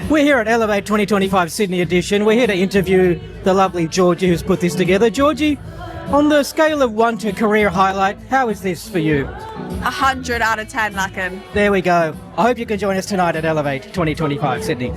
We're here at Elevate 2025 Sydney edition. We're here to interview the lovely Georgie who's put this together. Georgie, on the scale of 1 to career highlight, how is this for you? 100 out of 10, Lacken. There we go. I hope you can join us tonight at Elevate 2025 Sydney.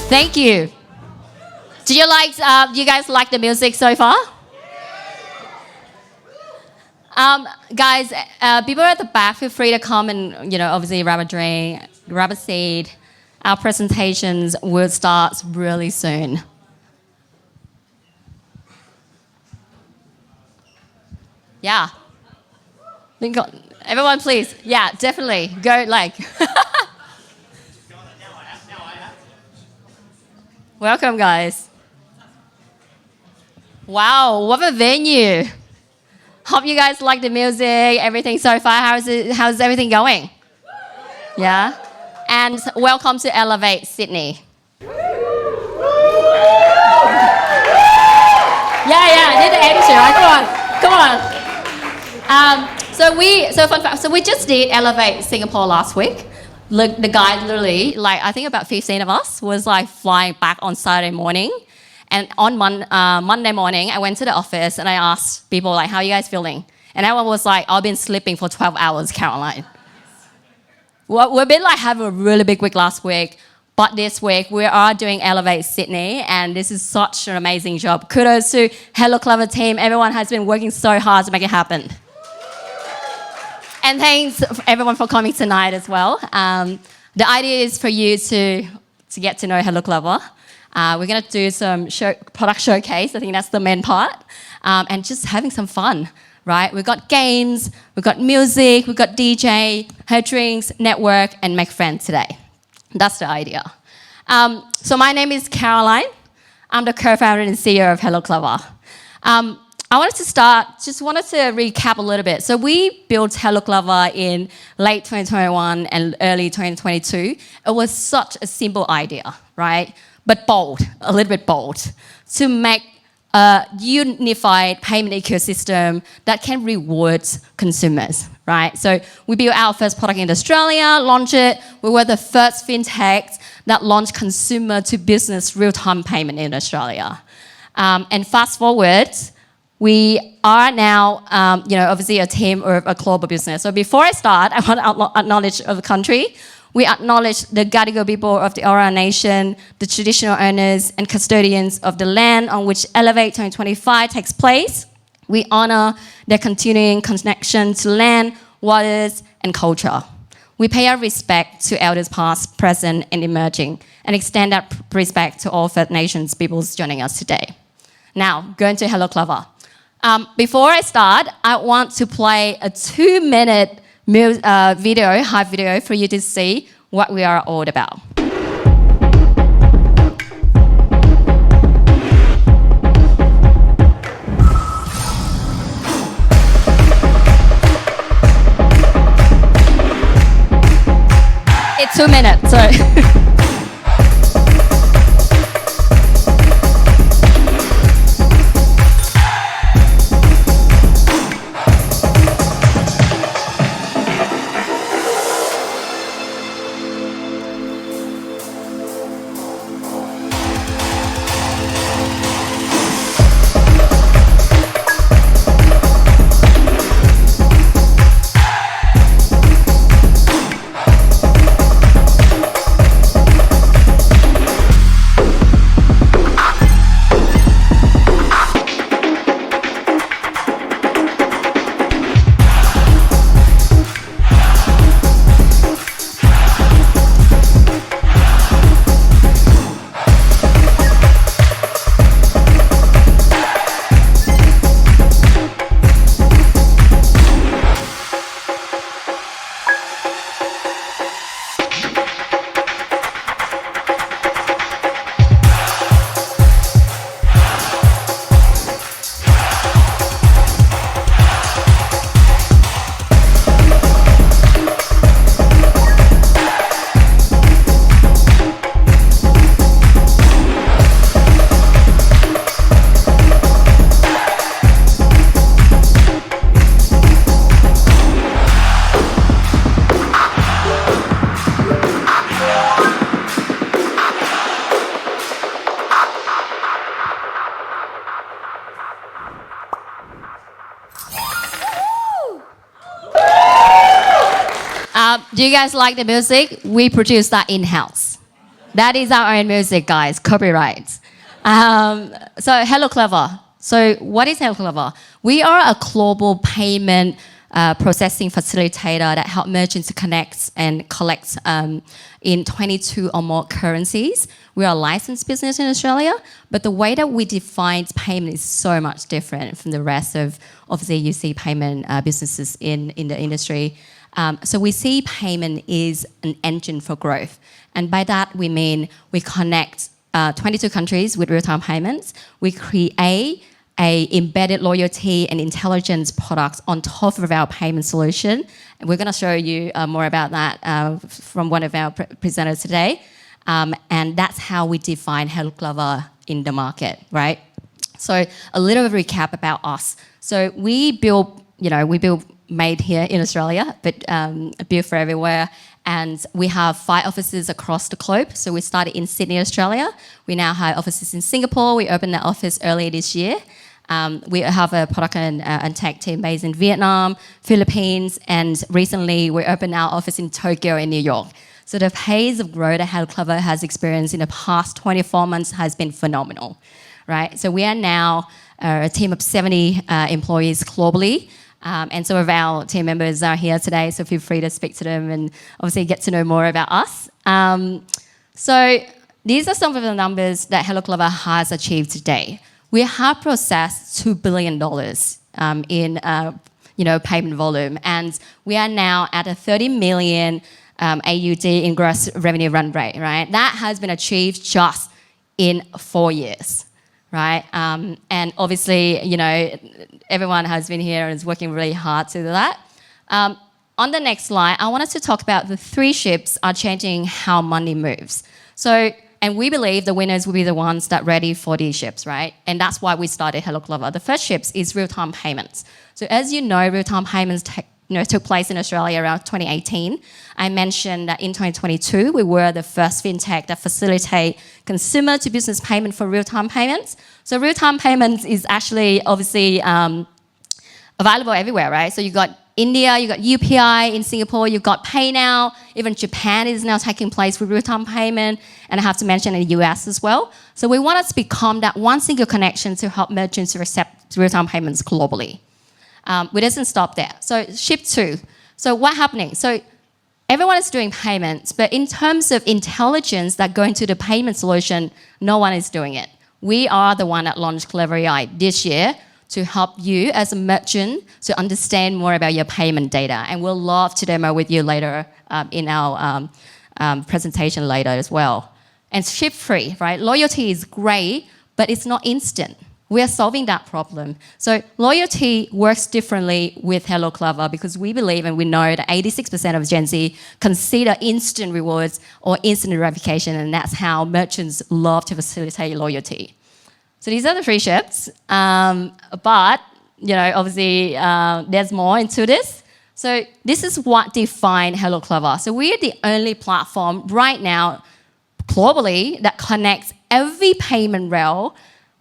Thank you. Do you guys like the music so far? Guys, people at the back, feel free to come and, obviously grab a drink, grab a seat. Our presentations will start really soon. Yeah. Everyone, please. Yeah, definitely. Go, Welcome, guys. Wow, what a venue. Hope you guys like the music, everything so far. How's everything going? Yeah? And welcome to Elevate Sydney. Yeah, I need the attitude, right? Come on. Fun fact, we just did Elevate Singapore last week. The guy literally, I think about 15 of us was flying back on Saturday morning. And on Monday morning, I went to the office and I asked people, how are you guys feeling? And everyone was like, I've been sleeping for 12 hours, Caroline. We've been having a really big week last week, but this week we are doing Elevate Sydney, and this is such an amazing job. Kudos to Hello Clever team. Everyone has been working so hard to make it happen. And thanks everyone for coming tonight as well. The idea is for you to get to know Hello Clever. We're going to do some product showcase. I think that's the main part. And just having some fun, right? We've got games, we've got music, we've got DJ, have drinks, network, and make friends today. That's the idea. So my name is Caroline. I'm the co-founder and CEO of Hello Clever. I wanted to recap a little bit. So we built Hello Clever in late 2021 and early 2022. It was such a simple idea, right? But bold, a little bit bold, to make a unified payment ecosystem that can reward consumers, right? So we built our first product in Australia, launched it. We were the first fintech that launched consumer to business real-time payment in Australia. And fast forward, we are now, obviously a team or a global business. So before I start, I want to acknowledge the country. We acknowledge the Gadigal people of the Eora Nation, the traditional owners and custodians of the land on which Elevate 2025 takes place. We honour their continuing connection to land, waters, and culture. We pay our respect to elders past, present, and emerging, and extend that respect to all First Nations peoples joining us today. Now, going to Hello Clever. Before I start, I want to play a 2-minute hype video for you to see what we are all about. 2 minutes. So. Do you guys like the music? We produce that in-house. That is our own music, guys. Copyrights. So Hello Clever. So what is Hello Clever? We are a global payment processing facilitator that help merchants to connect and collect in 22 or more currencies. We are a licensed business in Australia, but the way that we define payment is so much different from the rest of, obviously, you see payment businesses in the industry. So we see payment is an engine for growth. And by that, we mean we connect 22 countries with real-time payments. We create a embedded loyalty and intelligence products on top of our payment solution. And we're going to show you more about that from one of our presenters today. And that's how we define Hello Clever in the market, right? So a little recap about us. So we build made here in Australia, but built for everywhere. And we have 5 offices across the globe. So we started in Sydney, Australia. We now have offices in Singapore. We opened that office earlier this year. We have a product and tech team based in Vietnam, Philippines, and recently we opened our office in Tokyo and New York. So the pace of growth that Hello Clever has experienced in the past 24 months has been phenomenal, right? So we are now a team of 70 employees globally. And some of our team members are here today, so feel free to speak to them and obviously get to know more about us. So these are some of the numbers that Hello Clever has achieved today. We have processed $2 billion in payment volume, and we are now at a 30 million AUD in gross revenue run rate, right? That has been achieved just in 4 years. Right, and obviously, everyone has been here and is working really hard to do that. On the next slide, I wanted to talk about the 3 shifts are changing how money moves. So, and we believe the winners will be the ones that are ready for these shifts, right? And that's why we started Hello Clever. The first shift is real-time payments. So as you know, real-time payments took place in Australia around 2018. I mentioned that in 2022, we were the first fintech that facilitate consumer to business payment for real-time payments. So real-time payments is actually obviously available everywhere, right? So you got India, you got UPI in Singapore, you've got Pay Now, even Japan is now taking place with real-time payment, and I have to mention in the US as well. So we wanted to become that one single connection to help merchants to accept real-time payments globally. We doesn't stop there. So shift 2. So what's happening? So everyone is doing payments, but in terms of intelligence that go into the payment solution, no one is doing it. We are the one that launched Clever AI this year to help you as a merchant to understand more about your payment data. And we'll love to demo with you later in our presentation later as well. And shift 3, right? Loyalty is great, but it's not instant. We are solving that problem. So loyalty works differently with Hello Clever because we believe and we know that 86% of Gen Z consider instant rewards or instant gratification, and that's how merchants love to facilitate loyalty. So these are the 3 shifts, but obviously there's more into this. So this is what defines Hello Clever. So we are the only platform right now globally that connects every payment rail,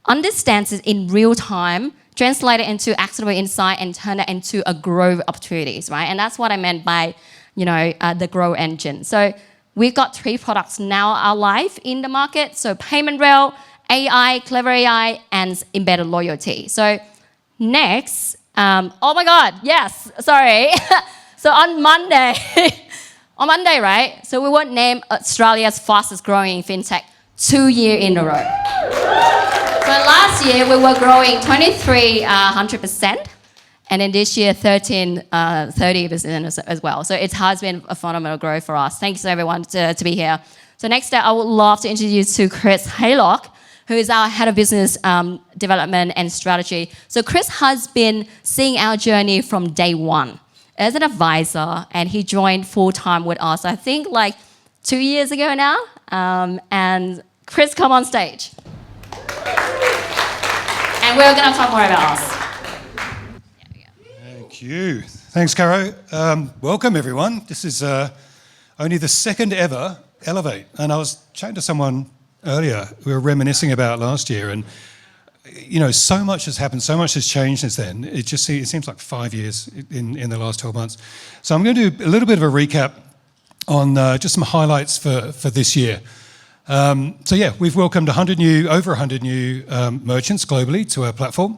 understands it in real time, translate it into actionable insight, and turn it into a growth opportunities, right? And that's what I meant by, the grow engine. So we've got 3 products now are live in the market. So payment rail, AI, Clever AI, and embedded loyalty. So next, oh my God, yes, sorry. So on Monday, right? So we were named Australia's fastest growing fintech 2 years in a row. So last year we were growing 100%, and then this year 30% as well. So it has been a phenomenal growth for us. Thanks everyone to be here. So next up, I would love to introduce to Chris Haylock, who is our head of business development and strategy. So Chris has been seeing our journey from day one as an advisor, and he joined full-time with us, I think like 2 years ago now. And Chris, come on stage. And we're gonna talk more about us. Thank you. Thanks, Caro. Welcome, everyone. This is only the 2nd ever Elevate. And I was chatting to someone earlier, we were reminiscing about last year, and so much has happened, so much has changed since then. It seems like 5 years in the last 12 months. So I'm going to do a little bit of a recap on just some highlights for this year. So yeah, we've welcomed over 100 new merchants globally to our platform.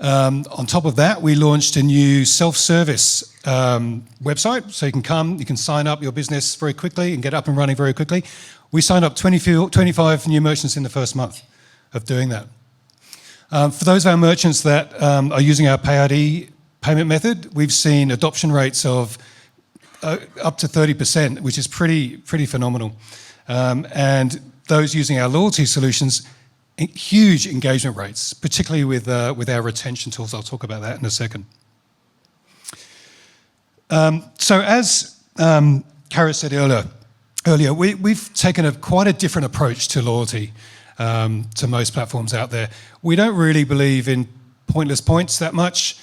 On top of that, we launched a new self-service website, so you can sign up your business very quickly and get up and running very quickly. We signed up 25 new merchants in the first month of doing that. For those of our merchants that are using our PayID payment method, we've seen adoption rates of up to 30%, which is pretty phenomenal. And those using our loyalty solutions, huge engagement rates, particularly with our retention tools. I'll talk about that in a second. So as Kara said earlier, we've taken quite a different approach to loyalty to most platforms out there. We don't really believe in pointless points that much.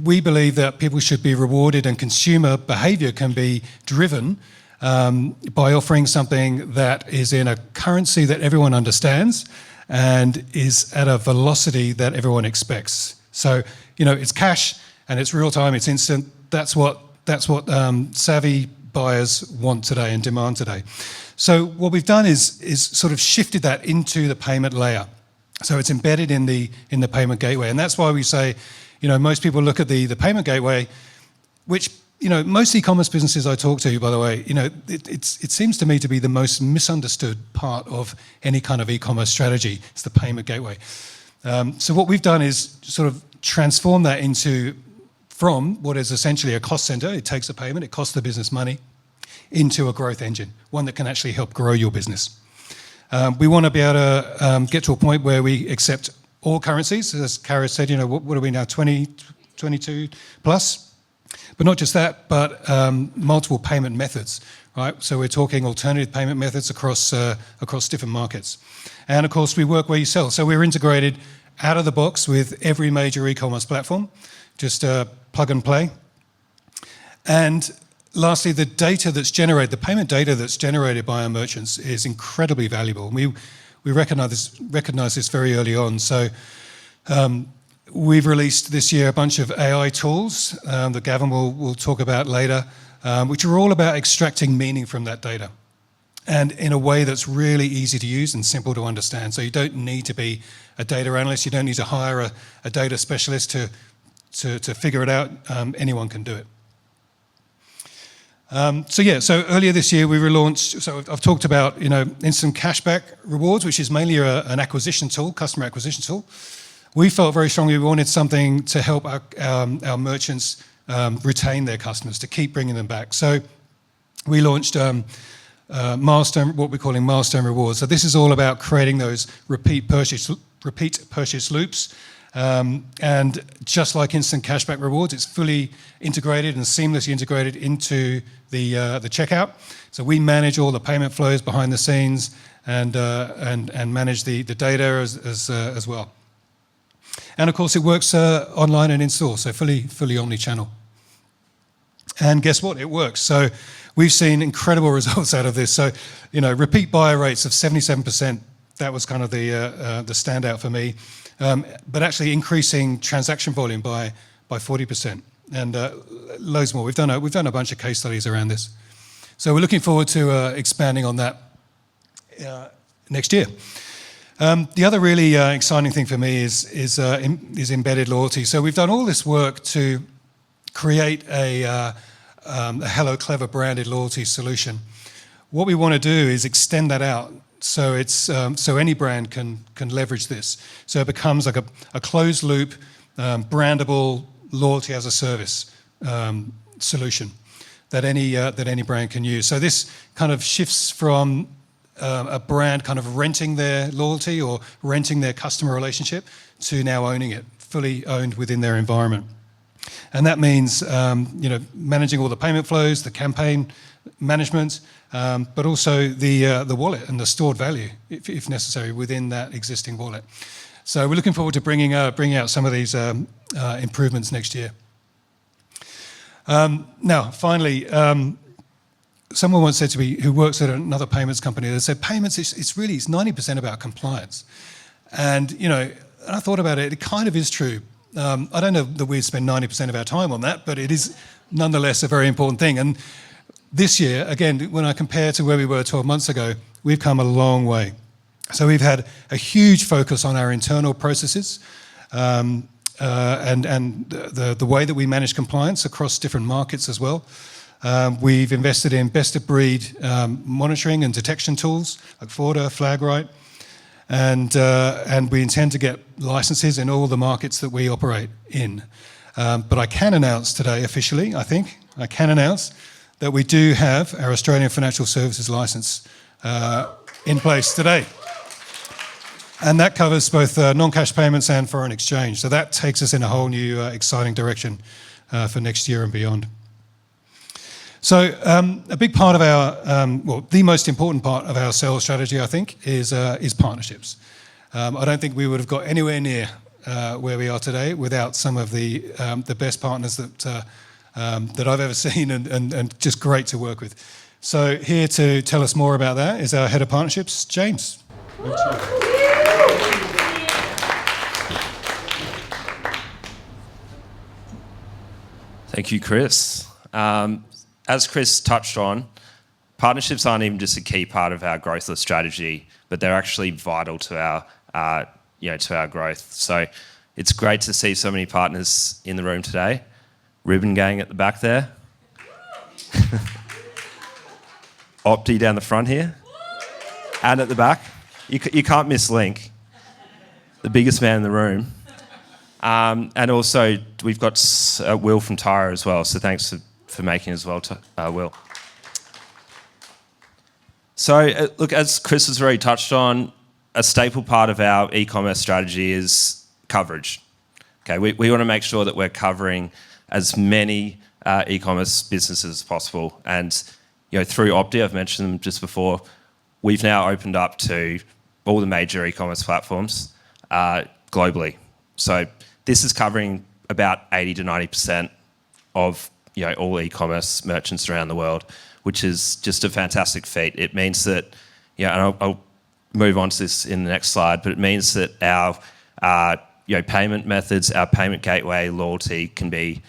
We believe that people should be rewarded, and consumer behavior can be driven by offering something that is in a currency that everyone understands and is at a velocity that everyone expects. So, it's cash and it's real time, it's instant. That's what savvy buyers want today and demand today. So what we've done is sort of shifted that into the payment layer. So it's embedded in the payment gateway. And that's why we say, most people look at the payment gateway, which, most e-commerce businesses I talk to, by the way, it seems to me to be the most misunderstood part of any kind of e-commerce strategy. It's the payment gateway. So what we've done is sort of transform that from what is essentially a cost center, it takes a payment, it costs the business money, into a growth engine, one that can actually help grow your business. We want to be able to get to a point where we accept all currencies. As Kara said, what are we now, 22 plus? But not just that, but multiple payment methods, right? So we're talking alternative payment methods across different markets. And of course, we work where you sell. So we're integrated out of the box with every major e-commerce platform, just plug and play. And lastly, the data that's generated, the payment data that's generated by our merchants is incredibly valuable. We recognize this very early on. So we've released this year a bunch of AI tools that Gavin will talk about later, which are all about extracting meaning from that data, and in a way that's really easy to use and simple to understand. So you don't need to be a data analyst, you don't need to hire a data specialist to figure it out. Anyone can do it. So earlier this year we relaunched, so I've talked about, instant cashback rewards, which is mainly an acquisition tool, customer acquisition tool. We felt very strongly we wanted something to help our merchants retain their customers, to keep bringing them back. So we launched milestone, what we're calling milestone rewards. So this is all about creating those repeat repeat purchase loops. And just like instant cashback rewards, it's fully integrated and seamlessly integrated into the checkout. So we manage all the payment flows behind the scenes and manage the data as well. And of course, it works online and in store, so fully omni-channel. And guess what? It works. So we've seen incredible results out of this. So, repeat buyer rates of 77%. That was kind of the standout for me. But actually increasing transaction volume by 40%, and loads more. We've done a bunch of case studies around this. So we're looking forward to expanding on that next year. The other really exciting thing for me is embedded loyalty. So we've done all this work to create a Hello Clever branded loyalty solution. What we want to do is extend that out so it's so any brand can leverage this. So it becomes like a closed loop, brandable loyalty as a service solution that any brand can use. So this kind of shifts from a brand kind of renting their loyalty or renting their customer relationship to now owning it, fully owned within their environment. And that means managing all the payment flows, the campaign management, but also the wallet and the stored value, if necessary, within that existing wallet. So we're looking forward to bringing out some of these improvements next year. Now, finally, someone once said to me, who works at another payments company, they said, payments, it's 90% about compliance. And, I thought about it, it kind of is true. I don't know that we spend 90% of our time on that, but it is nonetheless a very important thing. And this year, again, when I compare to where we were 12 months ago, we've come a long way. So we've had a huge focus on our internal processes and the way that we manage compliance across different markets as well. We've invested in best-of-breed monitoring and detection tools like Forder, Flagrite, and we intend to get licenses in all the markets that we operate in. But I can announce today officially, I can announce that we do have our Australian Financial Services licence in place today. And that covers both non-cash payments and foreign exchange. So that takes us in a whole new exciting direction for next year and beyond. So a big part of our, the most important part of our sales strategy, I think, is partnerships. I don't think we would have got anywhere near where we are today without some of the best partners that I've ever seen and just great to work with. So here to tell us more about that is our Head of Partnerships, James. Over to you. Thank you, Chris. As Chris touched on, partnerships aren't even just a key part of our growthless strategy, but they're actually vital to our growth. So it's great to see so many partners in the room today. Ribbon Gang at the back there. Opti down the front here. And at the back. You can't miss Link, the biggest man in the room. And also, we've got Will from Tyra as well, so thanks for making it as well, Will. So, look, as Chris has already touched on, a staple part of our e-commerce strategy is coverage. Okay, we want to make sure that we're covering as many e-commerce businesses as possible. And through Opti, I've mentioned them just before, we've now opened up to all the major e-commerce platforms globally. So this is covering about 80 to 90% of all e-commerce merchants around the world, which is just a fantastic feat. It means that, and I'll move on to this in the next slide, but it means that our payment methods, our payment gateway, loyalty can be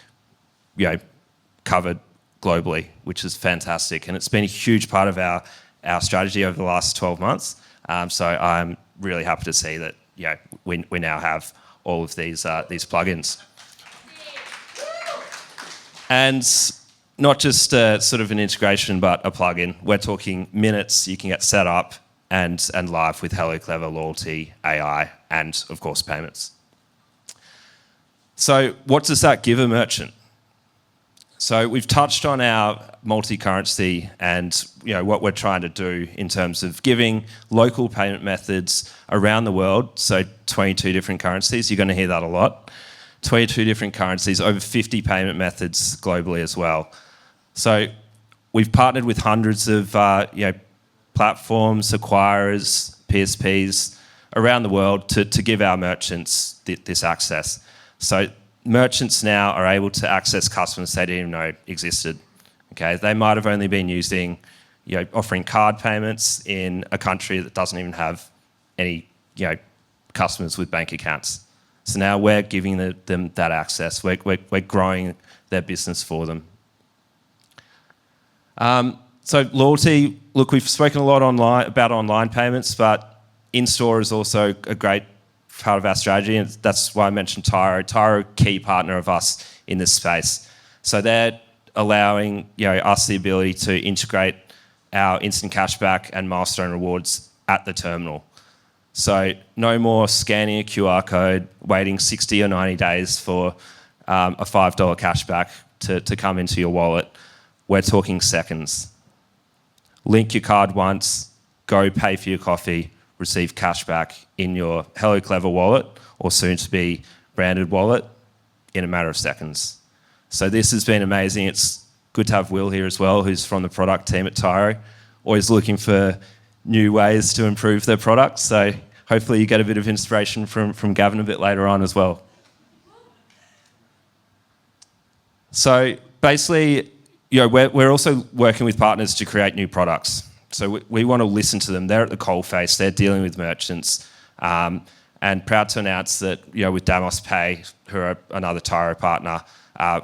covered globally, which is fantastic. And it's been a huge part of our strategy over the last 12 months. So I'm really happy to see that we now have all of these plugins. And not just sort of an integration, but a plugin. We're talking minutes you can get set up and live with Hello Clever, loyalty, AI, and of course payments. So what does that give a merchant? So we've touched on our multi-currency and what we're trying to do in terms of giving local payment methods around the world. So 22 different currencies. You're going to hear that a lot. 22 different currencies, over 50 payment methods globally as well. So we've partnered with hundreds of platforms, acquirers, PSPs around the world to give our merchants this access. So merchants now are able to access customers they didn't even know existed. Okay, they might have only been using, offering card payments in a country that doesn't even have any, customers with bank accounts. So now we're giving them that access. We're growing their business for them. So loyalty, look, we've spoken a lot about online payments, but in-store is also a great part of our strategy, and that's why I mentioned Tyro. Tyro, key partner of us in this space. So they're allowing us the ability to integrate our instant cashback and milestone rewards at the terminal. So no more scanning a QR code, waiting 60 or 90 days for a $5 cashback to come into your wallet. We're talking seconds. Link your card once, go pay for your coffee, receive cashback in your Hello Clever wallet or soon to be branded wallet in a matter of seconds. So this has been amazing. It's good to have Will here as well, who's from the product team at Tyro, always looking for new ways to improve their products. So hopefully you get a bit of inspiration from Gavin a bit later on as well. So basically, we're also working with partners to create new products. So we want to listen to them. They're at the coalface. They're dealing with merchants. And proud to announce that with Damos Pay, who are another Tyro partner,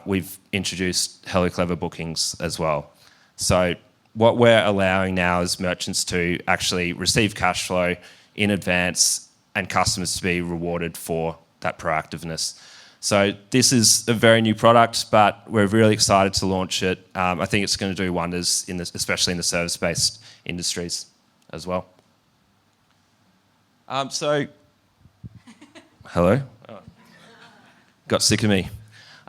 we've introduced Hello Clever bookings as well. So what we're allowing now is merchants to actually receive cash flow in advance and customers to be rewarded for that proactiveness. So this is a very new product, but we're really excited to launch it. I think it's going to do wonders, especially in the service-based industries as well. Hello? Oh. Got sick of me.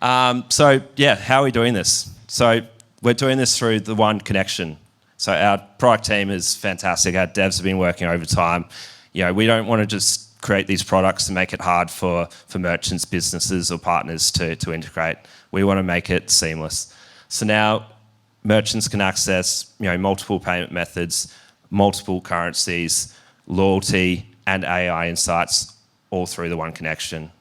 How are we doing this? So we're doing this through the One Connection. So our product team is fantastic. Our devs have been working overtime. We don't want to just create these products to make it hard for merchants, businesses or partners to integrate. We want to make it seamless. So now merchants can access multiple payment methods, multiple currencies, loyalty and AI insights all through the One Connection,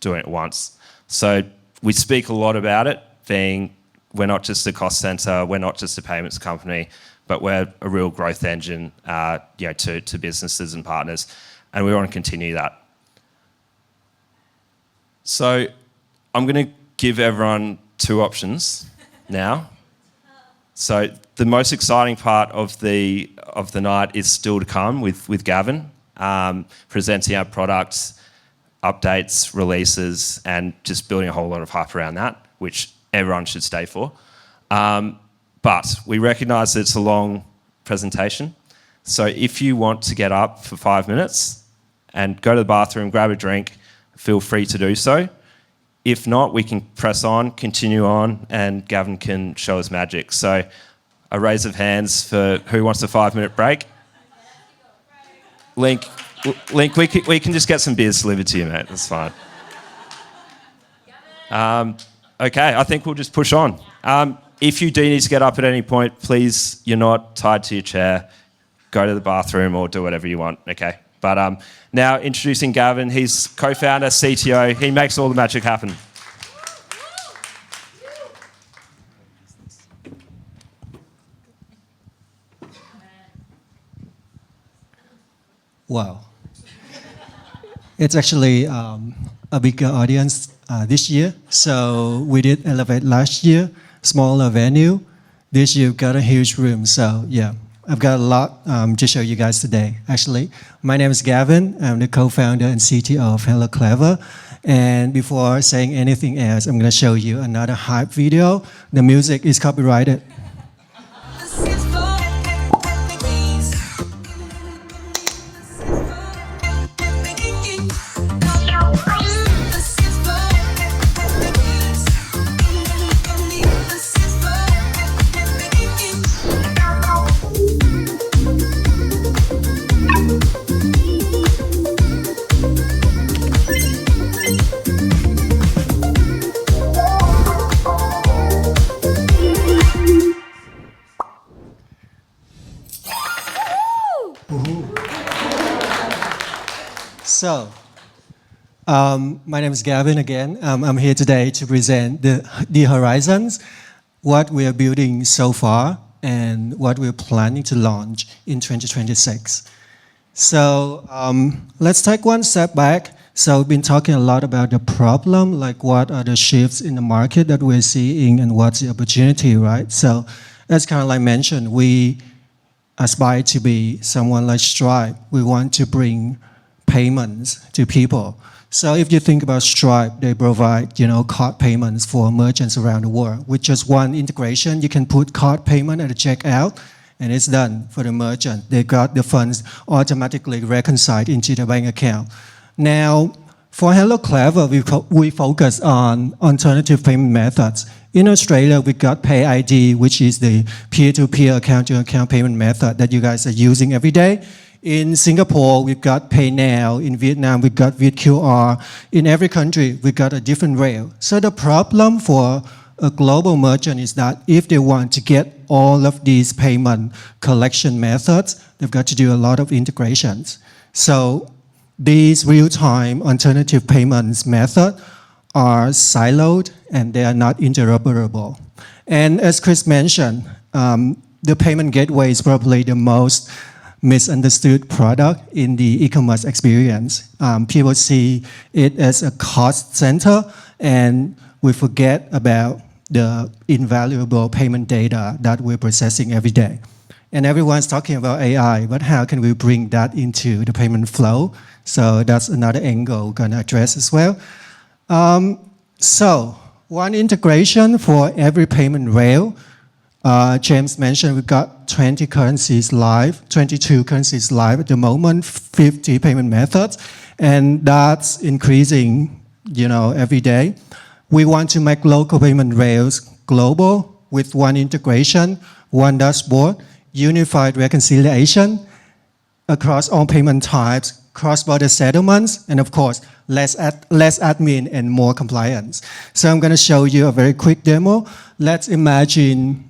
doing it once. So we speak a lot about it being we're not just a cost center, we're not just a payments company, but we're a real growth engine to businesses and partners. And we want to continue that. So I'm going to give everyone two options now. So the most exciting part of the night is still to come with Gavin, presenting our products, updates, releases, and just building a whole lot of hype around that, which everyone should stay for. But we recognise that it's a long presentation. So if you want to get up for 5 minutes and go to the bathroom, grab a drink, feel free to do so. If not, we can press on, continue on, and Gavin can show us magic. So a raise of hands for who wants a 5-minute break. Link, we can just get some beers delivered to you, mate. That's fine. Okay, I think we'll just push on. If you do need to get up at any point, please, you're not tied to your chair. Go to the bathroom or do whatever you want, okay? But now introducing Gavin, he's co-founder, CTO. He makes all the magic happen. Wow. It's actually a bigger audience this year. So we did Elevate last year, smaller venue. This year we've got a huge room. So yeah. I've got a lot to show you guys today, actually. My name is Gavin. I'm the co-founder and CTO of Hello Clever. And before saying anything else, I'm going to show you another hype video. The music is copyrighted. So, my name is Gavin again. I'm here today to present the horizons, what we are building so far, and what we're planning to launch in 2026. So let's take one step back. So we've been talking a lot about the problem, like what are the shifts in the market that we're seeing and what's the opportunity, right? So as Caroline mentioned, we aspire to be someone like Stripe. We want to bring payments to people. So if you think about Stripe, they provide, card payments for merchants around the world. With just one integration, you can put card payment at the checkout, and it's done for the merchant. They got the funds automatically reconciled into the bank account. Now, for Hello Clever, we focus on alternative payment methods. In Australia, we got PayID, which is the peer-to-peer account-to-account payment method that you guys are using every day. In Singapore, we've got PayNow. In Vietnam, we've got VietQR. In every country, we've got a different rail. So the problem for a global merchant is that if they want to get all of these payment collection methods, they've got to do a lot of integrations. So these real-time alternative payments methods are siloed and they are not interoperable. And as Chris mentioned, the payment gateway is probably the most misunderstood product in the e-commerce experience. People see it as a cost center, and we forget about the invaluable payment data that we're processing every day. And everyone's talking about AI, but how can we bring that into the payment flow? So that's another angle we're going to address as well. So one integration for every payment rail. James mentioned we've got 20 currencies live, 22 currencies live at the moment, 50 payment methods, and that's increasing, every day. We want to make local payment rails global with one integration, one dashboard, unified reconciliation across all payment types, cross-border settlements, and of course, less admin and more compliance. So I'm going to show you a very quick demo. Let's imagine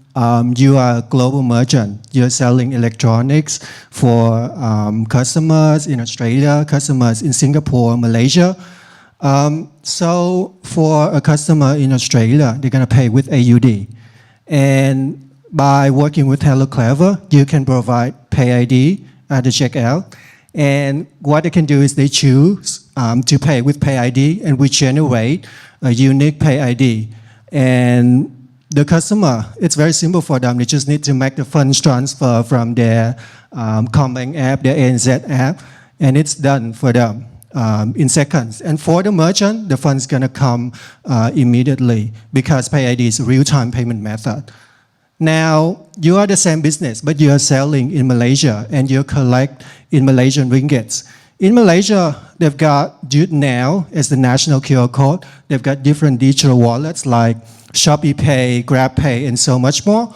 you are a global merchant. You're selling electronics for customers in Australia, customers in Singapore, Malaysia. So for a customer in Australia, they're going to pay with AUD. And by working with Hello Clever, you can provide PayID at the checkout. And what they can do is they choose to pay with PayID, and we generate a unique PayID. And the customer, it's very simple for them. They just need to make the funds transfer from their Combank app, their ANZ app, and it's done for them in seconds. And for the merchant, the funds gonna come immediately because PayID is a real-time payment method. Now, you are the same business, but you are selling in Malaysia and you collect in Malaysian ringgits. In Malaysia, they've got Dude Now as the national QR code. They've got different digital wallets like Shopee Pay, Grab Pay, and so much more.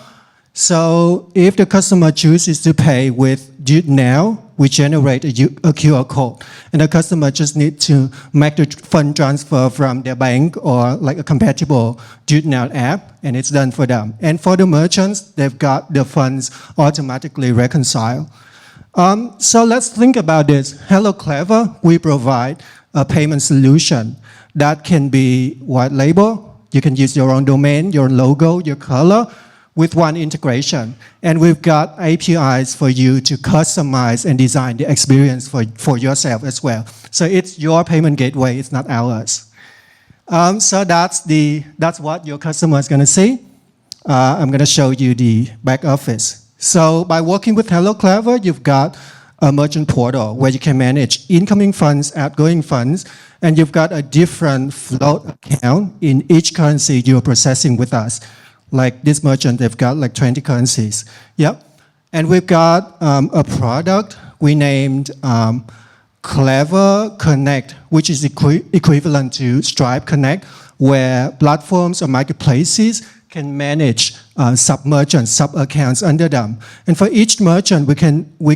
So if the customer chooses to pay with Dude Now, we generate a QR code. And the customer just needs to make the fund transfer from their bank or like a compatible Dude Now app, and it's done for them. And for the merchants, they've got the funds automatically reconciled. So let's think about this. Hello Clever, we provide a payment solution that can be white label. You can use your own domain, your logo, your color, with one integration. And we've got APIs for you to customize and design the experience for yourself as well. So it's your payment gateway, it's not ours. So that's what your customer is going to see. I'm going to show you the back office. So by working with Hello Clever, you've got a merchant portal where you can manage incoming funds, outgoing funds, and you've got a different float account in each currency you're processing with us. Like this merchant, they've got like 20 currencies. Yep. And we've got a product we named Clever Connect, which is equivalent to Stripe Connect, where platforms or marketplaces can manage sub-merchants, sub-accounts under them. And for each merchant, we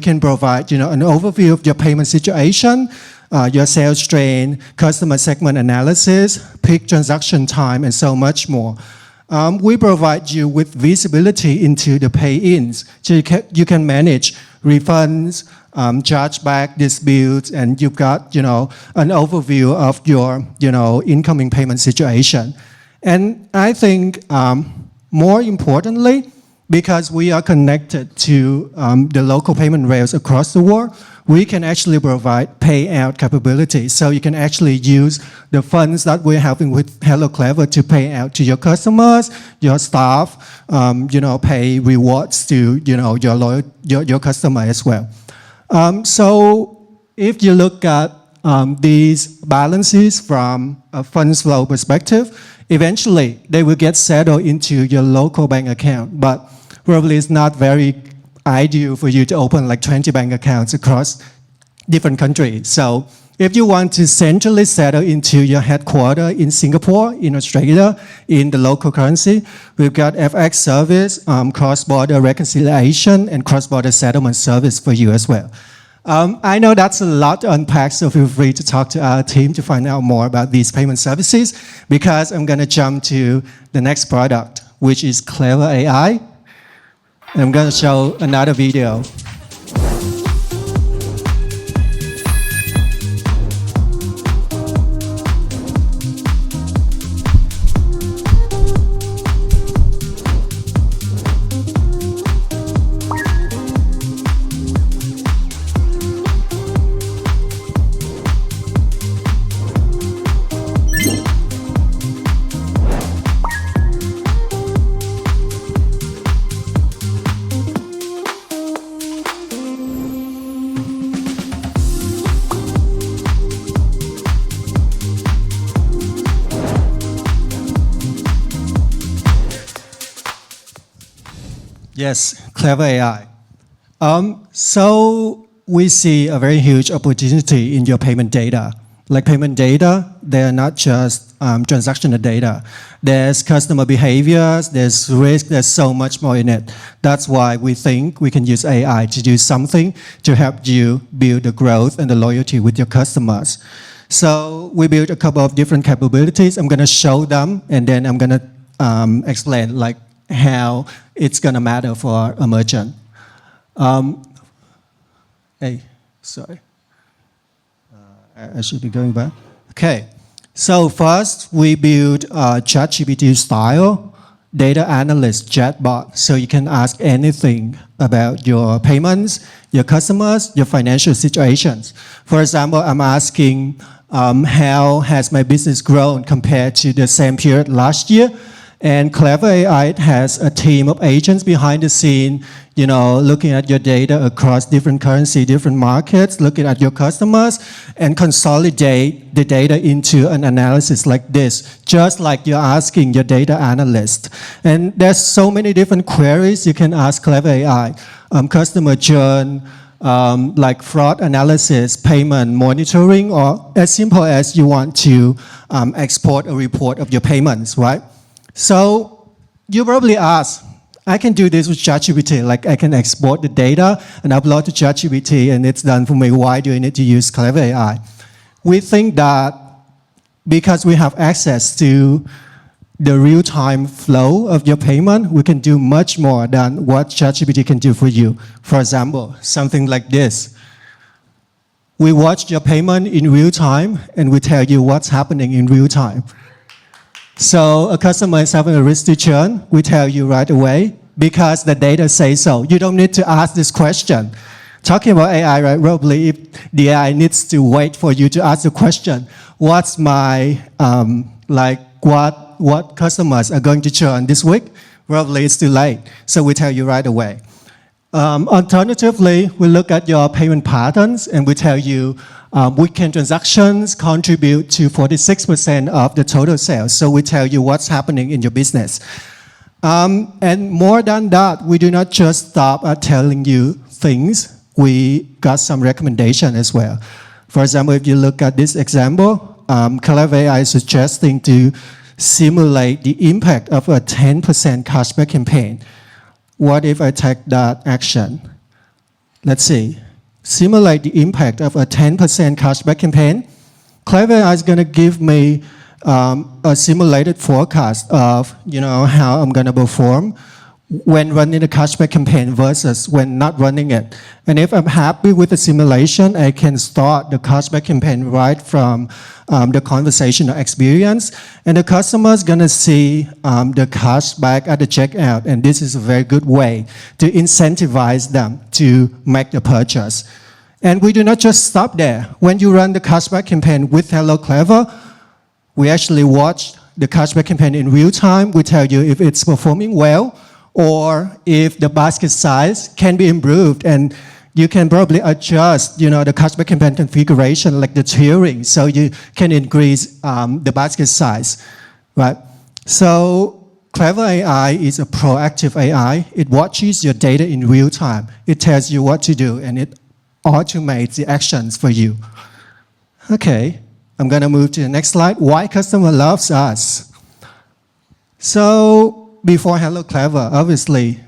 can provide an overview of your payment situation, your sales strain, customer segment analysis, peak transaction time, and so much more. We provide you with visibility into the pay-ins, so you can manage refunds, chargeback disputes, and you've got, an overview of your, incoming payment situation. And I think more importantly, because we are connected to the local payment rails across the world, we can actually provide payout capabilities. So you can actually use the funds that we're having with Hello Clever to pay out to your customers, your staff, pay rewards to your customer as well. So if you look at these balances from a funds flow perspective, eventually they will get settled into your local bank account, but probably it's not very ideal for you to open like 20 bank accounts across different countries. So if you want to centrally settle into your headquarters in Singapore, in Australia, in the local currency, we've got FX service, cross-border reconciliation, and cross-border settlement service for you as well. I know that's a lot to unpack, so feel free to talk to our team to find out more about these payment services, because I'm going to jump to the next product, which is Clever AI. I'm going to show another video. Yes, Clever AI. So we see a very huge opportunity in your payment data. Like payment data, they're not just transactional data. There's customer behaviors, there's risk, there's so much more in it. That's why we think we can use AI to do something to help you build the growth and the loyalty with your customers. So we built a couple of different capabilities. I'm going to show them, and then I'm going to explain like how it's going to matter for a merchant. Sorry. I should be going back. Okay. So first, we build a ChatGPT style data analyst chatbot. So you can ask anything about your payments, your customers, your financial situations. For example, I'm asking how has my business grown compared to the same period last year? And Clever AI has a team of agents behind the scene, looking at your data across different currency, different markets, looking at your customers, and consolidate the data into an analysis like this, just like you're asking your data analyst. And there's so many different queries you can ask Clever AI. Customer churn, like fraud analysis, payment monitoring, or as simple as you want to export a report of your payments, right? So you probably ask, I can do this with ChatGPT, like I can export the data and upload to ChatGPT and it's done for me. Why do I need to use Clever AI? We think that because we have access to the real-time flow of your payment, we can do much more than what ChatGPT can do for you. For example, something like this. We watch your payment in real time and we tell you what's happening in real time. So a customer is having a risk to churn, we tell you right away because the data says so. You don't need to ask this question. Talking about AI, right? Probably if the AI needs to wait for you to ask the question, what's my, what customers are going to churn this week? Probably it's too late. So we tell you right away. Alternatively, we look at your payment patterns and we tell you weekend transactions contribute to 46% of the total sales. So we tell you what's happening in your business. And more than that, we do not just stop at telling you things. We got some recommendation as well. For example, if you look at this example, Clever AI is suggesting to simulate the impact of a 10% cashback campaign. What if I take that action? Let's see. Simulate the impact of a 10% cashback campaign. Clever AI is going to give me a simulated forecast of how I'm going to perform when running a cashback campaign versus when not running it. And if I'm happy with the simulation, I can start the cashback campaign right from the conversational experience. And the customer is going to see the cashback at the checkout. And this is a very good way to incentivize them to make the purchase. And we do not just stop there. When you run the cashback campaign with Hello Clever, we actually watch the cashback campaign in real time. We tell you if it's performing well, or if the basket size can be improved, and you can probably adjust, the cashback campaign configuration, like the tiering, so you can increase the basket size, right? So Clever AI is a proactive AI. It watches your data in real time. It tells you what to do, and it automates the actions for you. Okay, I'm gonna move to the next slide. Why customer loves us? So before Hello Clever, obviously,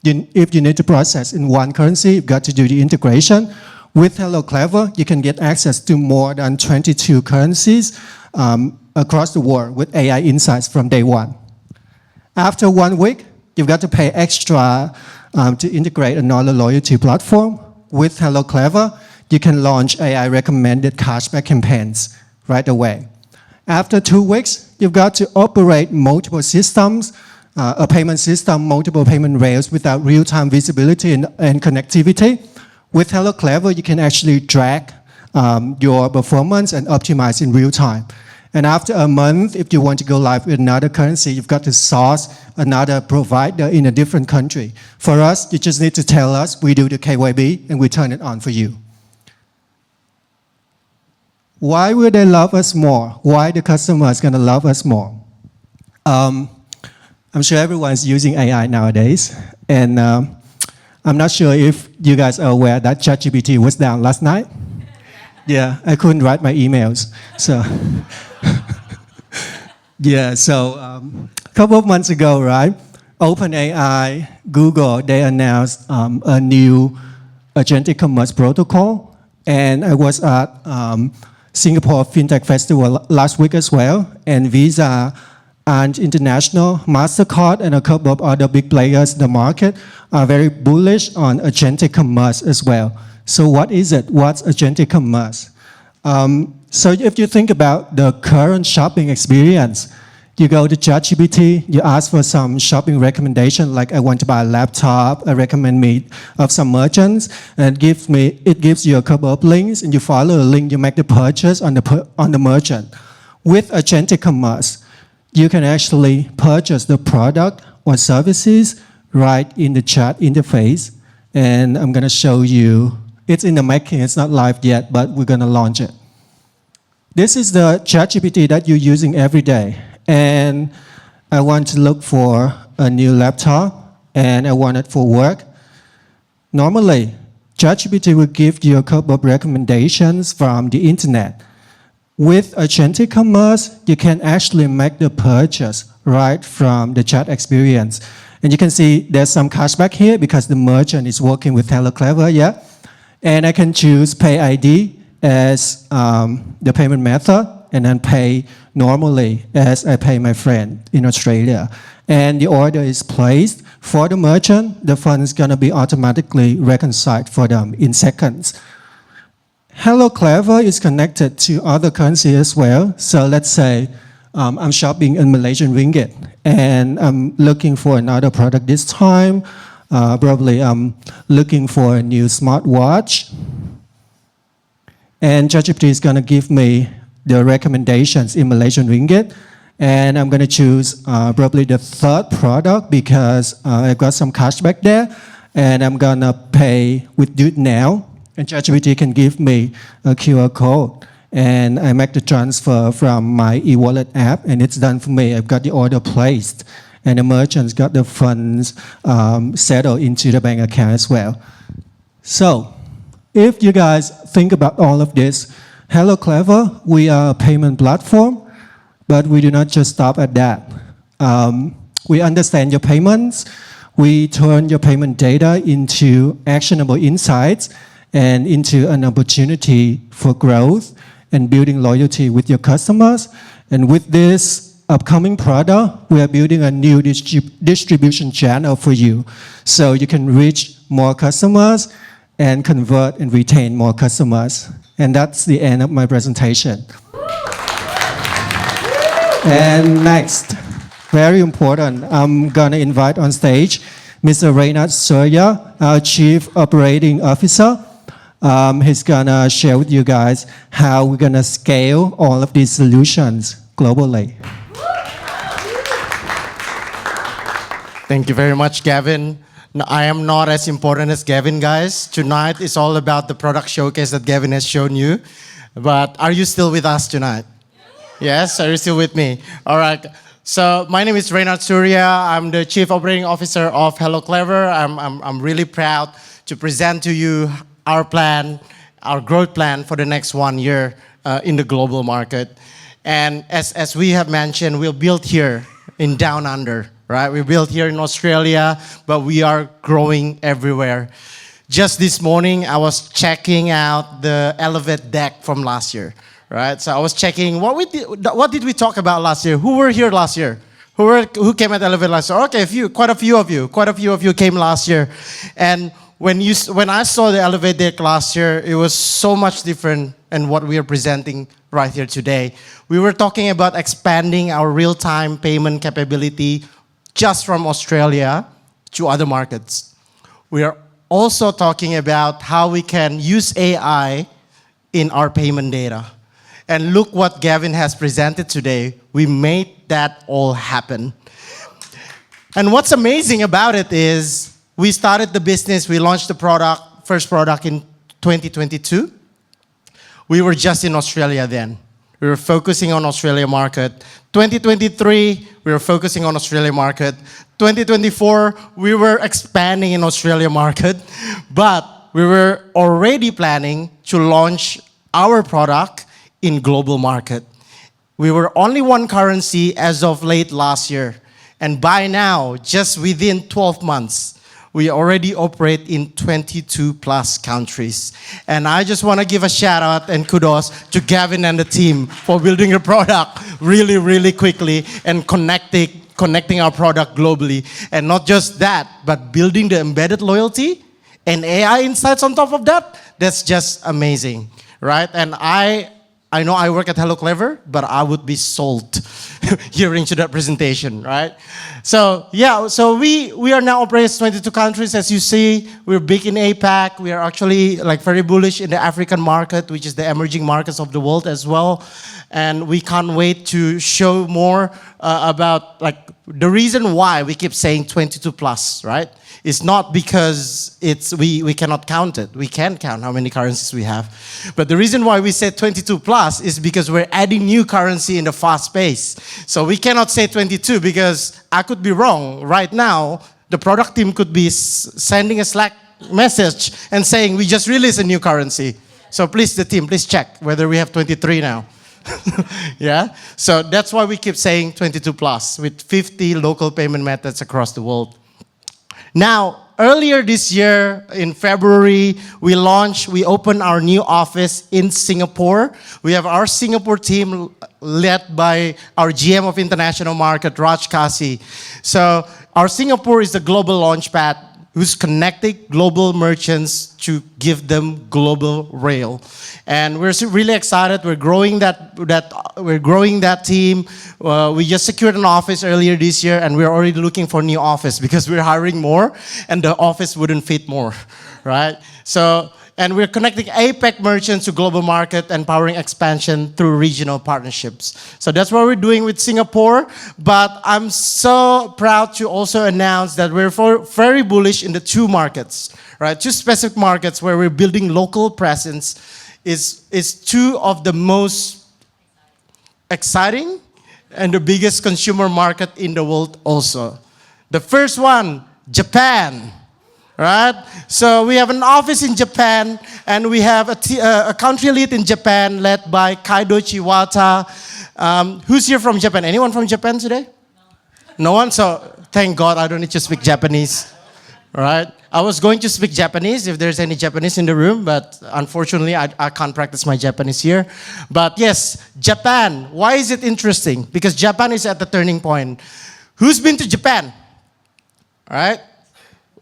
if you need to process in one currency, you've got to do the integration. With Hello Clever, you can get access to more than 22 currencies across the world with AI insights from day one. After 1 week, you've got to pay extra to integrate another loyalty platform. With Hello Clever, you can launch AI recommended cashback campaigns right away. After 2 weeks, you've got to operate multiple systems, a payment system, multiple payment rails without real-time visibility and connectivity. With Hello Clever, you can actually track your performance and optimize in real time. And after a month, if you want to go live with another currency, you've got to source another provider in a different country. For us, you just need to tell us, we do the KYB, and we turn it on for you. Why will they love us more? Why the customer is going to love us more? I'm sure everyone's using AI nowadays, and I'm not sure if you guys are aware that ChatGPT was down last night. Yeah, I couldn't write my emails. So, yeah, so a couple of months ago, right, OpenAI, Google, they announced a new agentic commerce protocol, and I was at Singapore Fintech Festival last week as well, and Visa and International, MasterCard, and a couple of other big players in the market are very bullish on agentic commerce as well. So what is it? What's agentic commerce? So if you think about the current shopping experience, you go to ChatGPT, you ask for some shopping recommendation, like I want to buy a laptop, I recommend me of some merchants, and it gives you a couple of links, and you follow the link, you make the purchase on the merchant. With agentic commerce, you can actually purchase the product or services right in the chat interface, and I'm going to show you. It's in the making, it's not live yet, but we're going to launch it. This is the ChatGPT that you're using every day. And I want to look for a new laptop, and I want it for work. Normally, ChatGPT will give you a couple of recommendations from the internet. With agentic commerce, you can actually make the purchase right from the chat experience. And you can see there's some cashback here because the merchant is working with Hello Clever, yeah? And I can choose Pay ID as the payment method, and then pay normally as I pay my friend in Australia. And the order is placed for the merchant. The fund is going to be automatically reconciled for them in seconds. Hello Clever is connected to other currency as well. So let's say I'm shopping in Malaysian ringgit, and I'm looking for another product this time. Probably I'm looking for a new smartwatch. And ChatGPT is going to give me the recommendations in Malaysian ringgit, and I'm going to choose probably the third product because I got some cashback there, and I'm going to pay with Do It Now, and ChatGPT can give me a QR code, and I make the transfer from my e-wallet app, and it's done for me. I've got the order placed, and the merchant's got the funds settled into the bank account as well. So if you guys think about all of this, Hello Clever, we are a payment platform, but we do not just stop at that. We understand your payments. We turn your payment data into actionable insights and into an opportunity for growth and building loyalty with your customers. And with this, upcoming product, we are building a new distribution channel for you. So you can reach more customers and convert and retain more customers. And that's the end of my presentation. And next, very important, I'm gonna invite on stage Mr. Reynard Surya, our Chief Operating Officer. He's gonna share with you guys how we're gonna scale all of these solutions globally. Thank you very much, Gavin. No, I am not as important as Gavin, guys. Tonight is all about the product showcase that Gavin has shown you. But are you still with us tonight? Yes, are you still with me? All right. So my name is Reynard Surya. I'm the Chief Operating Officer of Hello Clever. I'm really proud to present to you our plan, our growth plan for the next 1 year in the global market. And as we have mentioned, we're built here in Down Under, right? We're built here in Australia, but we are growing everywhere. Just this morning, I was checking out the Elevate deck from last year. Right, so I was checking what did we talk about last year? Who were here last year? Who came at Elevate last year? Okay, quite a few of you came last year. And when I saw the Elevate deck last year, it was so much different than what we are presenting right here today. We were talking about expanding our real-time payment capability just from Australia to other markets. We are also talking about how we can use AI in our payment data. And look what Gavin has presented today. We made that all happen. And what's amazing about it is we started the business, we launched the first product in 2022. We were just in Australia then. We were focusing on Australia market. 2023, we were focusing on Australia market. 2024, we were expanding in Australia market. But we were already planning to launch our product in global market. We were only one currency as of late last year. And by now, just within 12 months, we already operate in 22 plus countries. And I just want to give a shout out and kudos to Gavin and the team for building a product really, really quickly and connecting our product globally. And not just that, but building the embedded loyalty and AI insights on top of that. That's just amazing, right? And I know I work at Hello Clever, but I would be sold hearing to that presentation, right? So yeah, so we are now operating in 22 countries. As you see, we're big in APAC. We are actually like very bullish in the African market, which is the emerging markets of the world as well. And we can't wait to show more about like the reason why we keep saying 22 plus, right? It's not because we cannot count it. We can count how many currencies we have. But the reason why we say 22 plus is because we're adding new currency in the fast pace. So we cannot say 22 because I could be wrong. Right now, the product team could be sending a Slack message and saying, we just released a new currency. So please, the team, please check whether we have 23 now. Yeah? So that's why we keep saying 22 plus with 50 local payment methods across the world. Now, earlier this year, in February, we opened our new office in Singapore. We have our Singapore team led by our GM of International Market, Raj Kasi. So our Singapore is the global launchpad who's connecting global merchants to give them global rail. And we're really excited. We're growing that team. We just secured an office earlier this year, and we're already looking for a new office because we're hiring more, and the office wouldn't fit more, right? So, and we're connecting APAC merchants to global market and powering expansion through regional partnerships. So that's what we're doing with Singapore. But I'm so proud to also announce that we're very bullish in the two markets, right? Two specific markets where we're building local presence is two of the most exciting and the biggest consumer market in the world also. The first one, Japan. Right? So we have an office in Japan, and we have a country lead in Japan led by Kaido Chiwata. Who's here from Japan? Anyone from Japan today? No one? So thank God I don't need to speak Japanese. right? I was going to speak Japanese if there's any Japanese in the room, but unfortunately I can't practice my Japanese here. But yes, Japan. Why is it interesting? Because Japan is at the turning point. Who's been to Japan? All right?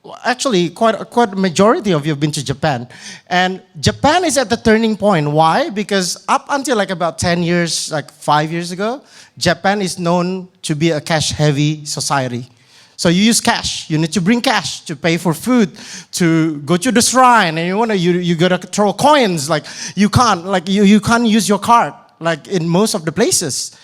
Well, actually, quite a majority of you have been to Japan. And Japan is at the turning point. Why? Because up until like about 10 years, like 5 years ago, Japan is known to be a cash-heavy society. So you use cash. You need to bring cash to pay for food, to go to the shrine, and you gotta throw coins. Like you can't use your card like in most of the places.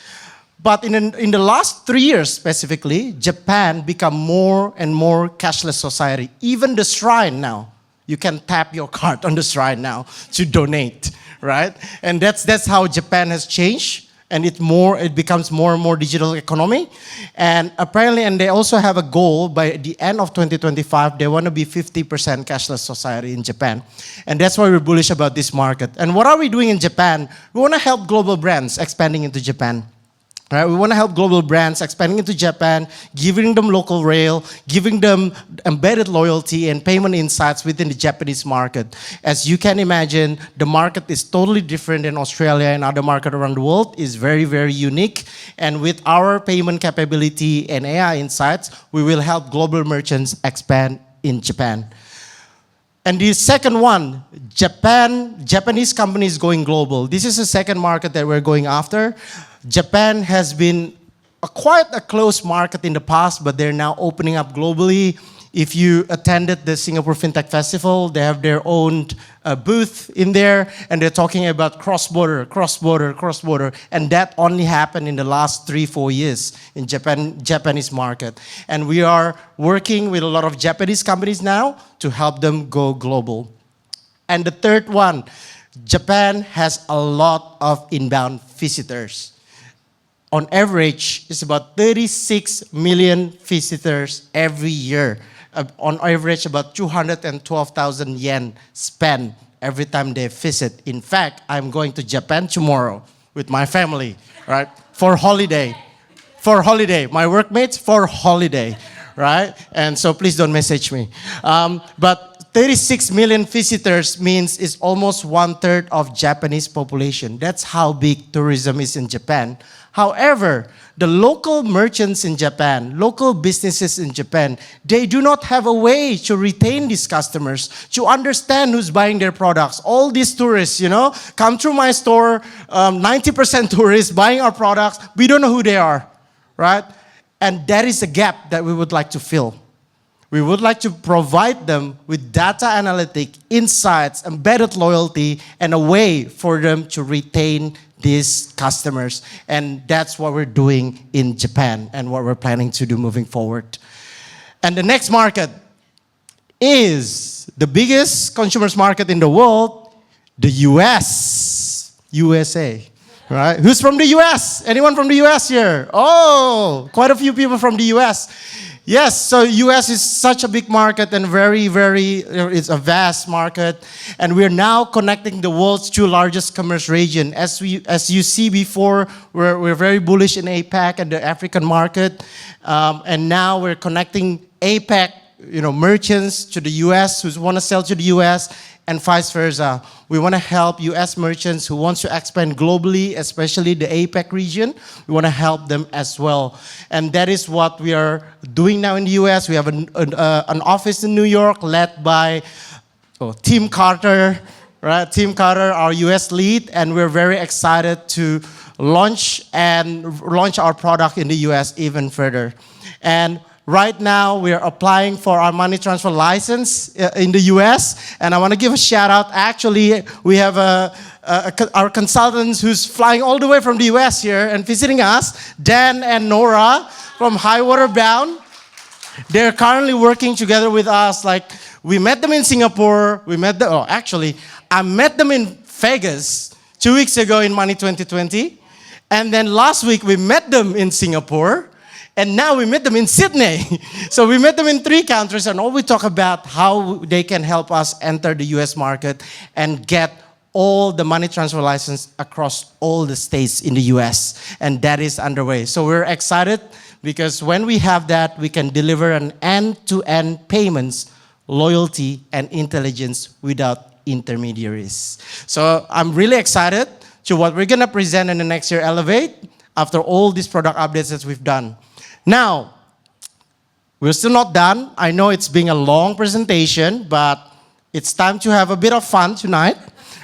But in the last 3 years specifically, Japan become more and more cashless society. Even the shrine now, you can tap your card on the shrine now to donate, right? And that's how Japan has changed. And it becomes more and more digital economy. And apparently, and they also have a goal by the end of 2025, they want to be 50% cashless society in Japan. And that's why we're bullish about this market. And what are we doing in Japan? We want to help global brands expanding into Japan. Right? We want to help global brands expanding into Japan, giving them local rail, giving them embedded loyalty and payment insights within the Japanese market. As you can imagine, the market is totally different than Australia and other markets around the world. It's very, very unique. And with our payment capability and AI insights, we will help global merchants expand in Japan. And the second one, Japanese companies going global. This is the second market that we're going after. Japan has been quite a closed market in the past, but they're now opening up globally. If you attended the Singapore Fintech Festival, they have their own booth in there, and they're talking about cross-border, cross-border, cross-border, and that only happened in the last 3-4 years in Japanese market. And we are working with a lot of Japanese companies now to help them go global. And the third one, Japan has a lot of inbound visitors. On average, it's about 36 million visitors every year. On average, about 212,000 yen spent every time they visit. In fact, I'm going to Japan tomorrow with my family, right? For holiday. For holiday. My workmates for holiday, right? And so please don't message me. But 36 million visitors means it's almost 1/3 of Japanese population. That's how big tourism is in Japan. However, the local merchants in Japan, local businesses in Japan, they do not have a way to retain these customers, to understand who's buying their products. All these tourists, come through my store, 90% tourists buying our products. We don't know who they are, right? And that is a gap that we would like to fill. We would like to provide them with data analytic insights, embedded loyalty, and a way for them to retain these customers. And that's what we're doing in Japan and what we're planning to do moving forward. And the next market is the biggest consumers market in the world, the USA. Right? Who's from the US? Anyone from the US here? Oh, quite a few people from the US. Yes, so US is such a big market and very, it's a vast market. And we're now connecting the world's 2 largest commerce region. As you see before, we're very bullish in APAC and the African market. And now we're connecting APAC, merchants to the US who want to sell to the US, and vice versa. We want to help US merchants who want to expand globally, especially the APAC region. We want to help them as well. And that is what we are doing now in the US. We have an office in New York led by Tim Carter, right? Tim Carter, our US lead, and we're very excited to launch our product in the US even further. And right now, we are applying for our money transfer license in the US, and I want to give a shout out. Actually, we have our consultants who's flying all the way from the US here and visiting us, Dan and Nora from Highwater Bound. They're currently working together with us. Like, we met them in Singapore. I met them in Vegas 2 weeks ago in Money 2020. And then last week, we met them in Singapore. And now we met them in Sydney. So we met them in 3 countries, and all we talk about how they can help us enter the US market and get all the money transfer license across all the states in the US. And that is underway. So we're excited because when we have that, we can deliver an end-to-end payments loyalty, and intelligence without intermediaries. So I'm really excited to what we're gonna present in the next year Elevate after all these product updates that we've done. Now, we're still not done. I know it's been a long presentation, but it's time to have a bit of fun tonight,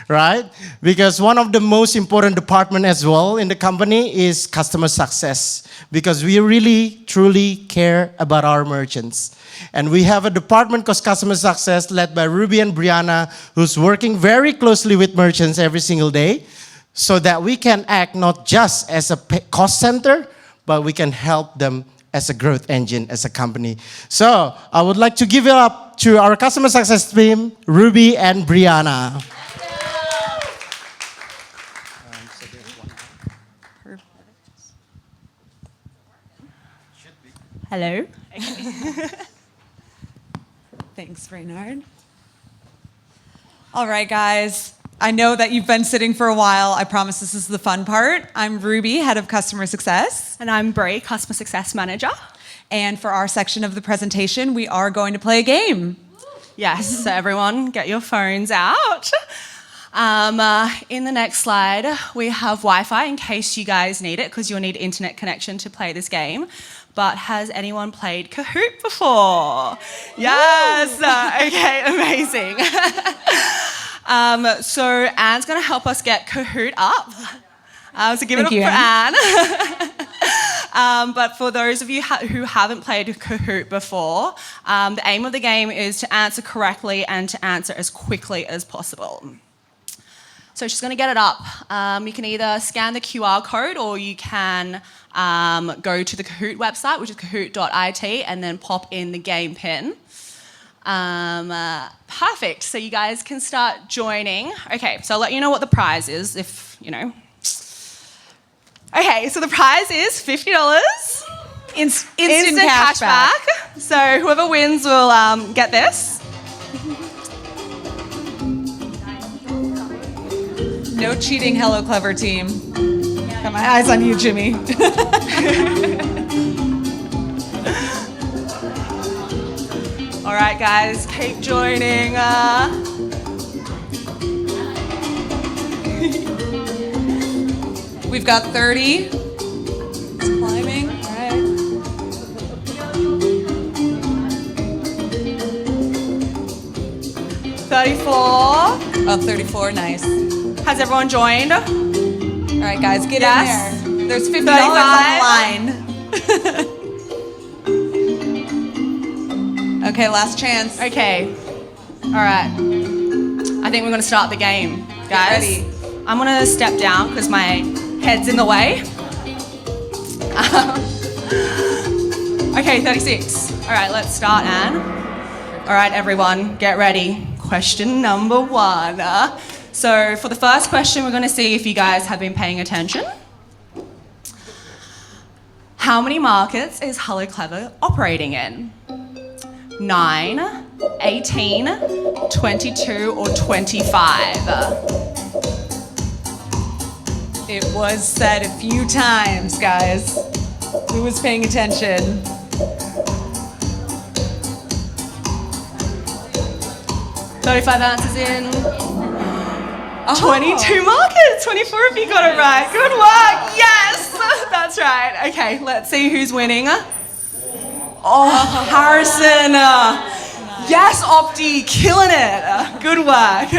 right? Because one of the most important department as well in the company is customer success, because we really, truly care about our merchants. And we have a department called customer success led by Ruby and Brianna, who's working very closely with merchants every single day so that we can act not just as a cost center, but we can help them as a growth engine as a company. So I would like to give it up to our customer success team, Ruby and Brianna. Hello. Thanks, Reynard. All right, guys. I know that you've been sitting for a while. I promise this is the fun part. I'm Ruby, Head of Customer Success. And I'm Bree, Customer Success Manager. And for our section of the presentation, we are going to play a game. Yes, so everyone get your phones out. In the next slide, we have Wi-Fi in case you guys need it, because you'll need internet connection to play this game. But has anyone played Kahoot before? Yes, okay, amazing. So Anne's gonna help us get Kahoot up. So give it up for Anne. But for those of you who haven't played Kahoot before, the aim of the game is to answer correctly and to answer as quickly as possible. So she's going to get it up. You can either scan the QR code or you can go to the Kahoot website, which is kahoot.it, and then pop in the game pin. Perfect. So you guys can start joining. Okay, so I'll let you know what the prize is if, you know. Okay, so the prize is $50. Instant cashback. So whoever wins will get this. No cheating, Hello Clever team. Got my eyes on you, Jimmy. All right, guys, keep joining. We've got 30. It's climbing. All right. $34. Oh, 34. Nice. Has everyone joined? All right, guys, get in there. There's $50 on the line. Okay, last chance. Okay. All right. I think we're going to start the game, guys. Ready. I'm going to step down because my head's in the way. Okay, 36. All right, let's start, Anne. All right, everyone, get ready. Question number 1. So for the first question, we're going to see if you guys have been paying attention. How many markets is Hello Clever operating in? 9, 18, 22, or 25? It was said a few times, guys. Who was paying attention? $35 answers in. 22 markets. 24 if you got it right. Good work. Yes, that's right. Okay, let's see who's winning. Oh, Harrison. Yes, Opti, killing it. Good work.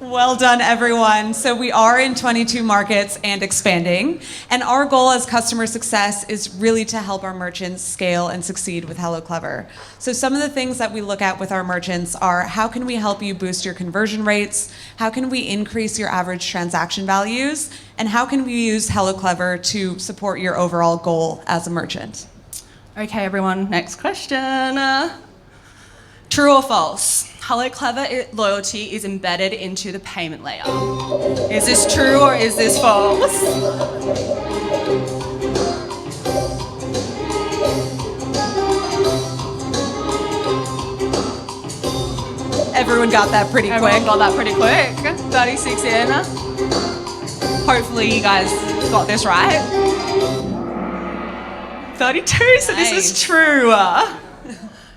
Well done, everyone. So we are in 22 markets and expanding. And our goal as customer success is really to help our merchants scale and succeed with Hello Clever. So some of the things that we look at with our merchants are how can we help you boost your conversion rates? How can we increase your average transaction values? And how can we use Hello Clever to support your overall goal as a merchant? Okay, everyone, next question. True or false? Hello Clever loyalty is embedded into the payment layer. Is this true or is this false? Everyone got that pretty quick. Everyone got that pretty quick. 36 in. Hopefully you guys got this right. 32, so this is true.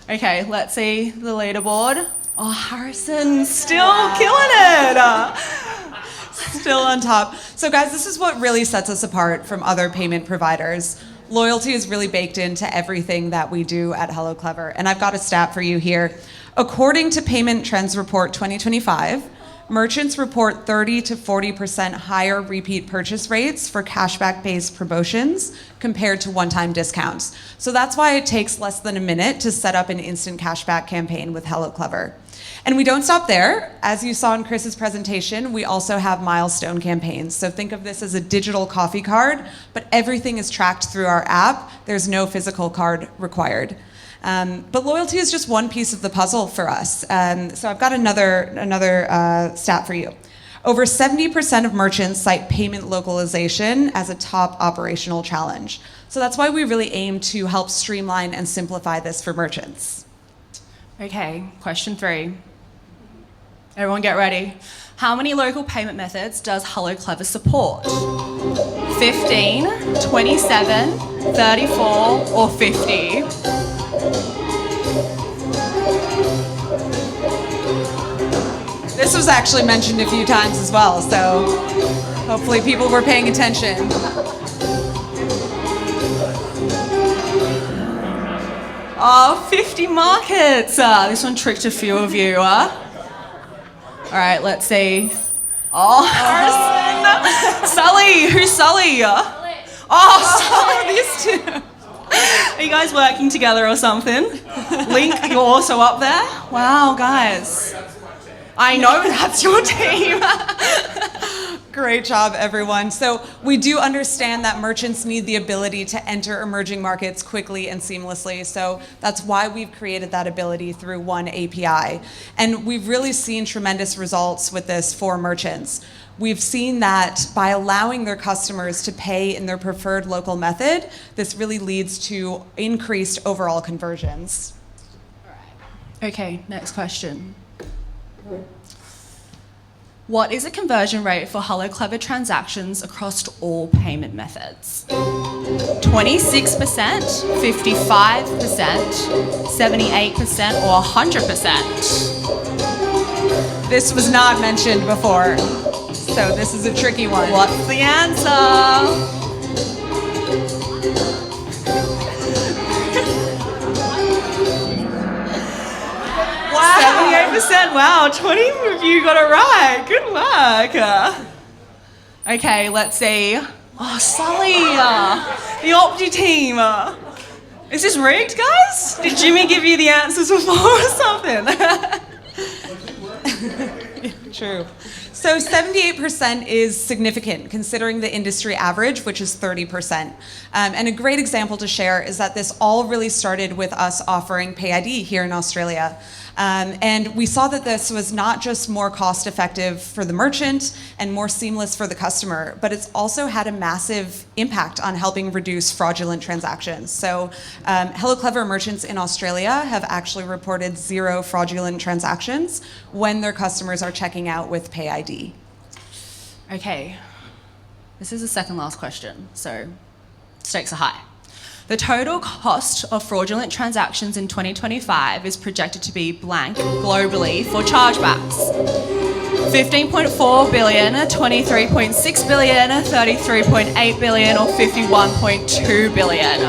Okay, let's see the leaderboard. Oh, Harrison still killing it. Still on top. So guys, this is what really sets us apart from other payment providers. Loyalty is really baked into everything that we do at Hello Clever. And I've got a stat for you here. According to Payment Trends Report 2025, merchants report 30 to 40% higher repeat purchase rates for cashback-based promotions compared to one-time discounts. So that's why it takes less than a minute to set up an instant cashback campaign with Hello Clever. And we don't stop there. As you saw in Chris's presentation, we also have milestone campaigns. So think of this as a digital coffee card, but everything is tracked through our app. There's no physical card required. But loyalty is just one piece of the puzzle for us. So I've got another stat for you. Over 70% of merchants cite payment localization as a top operational challenge. So that's why we really aim to help streamline and simplify this for merchants. Okay, question 3. Everyone get ready. How many local payment methods does Hello Clever support? 15, 27, 34, or 50? This was actually mentioned a few times as well, so hopefully people were paying attention. Oh, 50 markets. This one tricked a few of you. All right, let's see. Oh, Harrison. Sully. Who's Sully? Oh, these two. Are you guys working together or something? Link, you're also up there? Wow, guys. I know that's your team. Great job, everyone. So we do understand that merchants need the ability to enter emerging markets quickly and seamlessly. So that's why we've created that ability through one API. And we've really seen tremendous results with this for merchants. We've seen that by allowing their customers to pay in their preferred local method, this really leads to increased overall conversions. Okay, next question. What is the conversion rate for Hello Clever transactions across all payment methods? 26%, 55%, 78%, or 100%? This was not mentioned before, so this is a tricky one. What's the answer? Wow. 78%. Wow, 20 of you got it right. Good work. Okay, let's see. Oh, Sully, the Opti team. Is this rigged, guys? Did Jimmy give you the answers before or something? True. So 78% is significant considering the industry average, which is 30%. And a great example to share is that this all really started with us offering PayID here in Australia. And we saw that this was not just more cost effective for the merchant and more seamless for the customer, but it's also had a massive impact on helping reduce fraudulent transactions. So Hello Clever merchants in Australia have actually reported 0 fraudulent transactions when their customers are checking out with PayID. Okay, this is the second last question, so stakes are high. The total cost of fraudulent transactions in 2025 is projected to be blank globally for chargebacks. 15.4 billion, 23.6 billion, 33.8 billion, or 51.2 billion.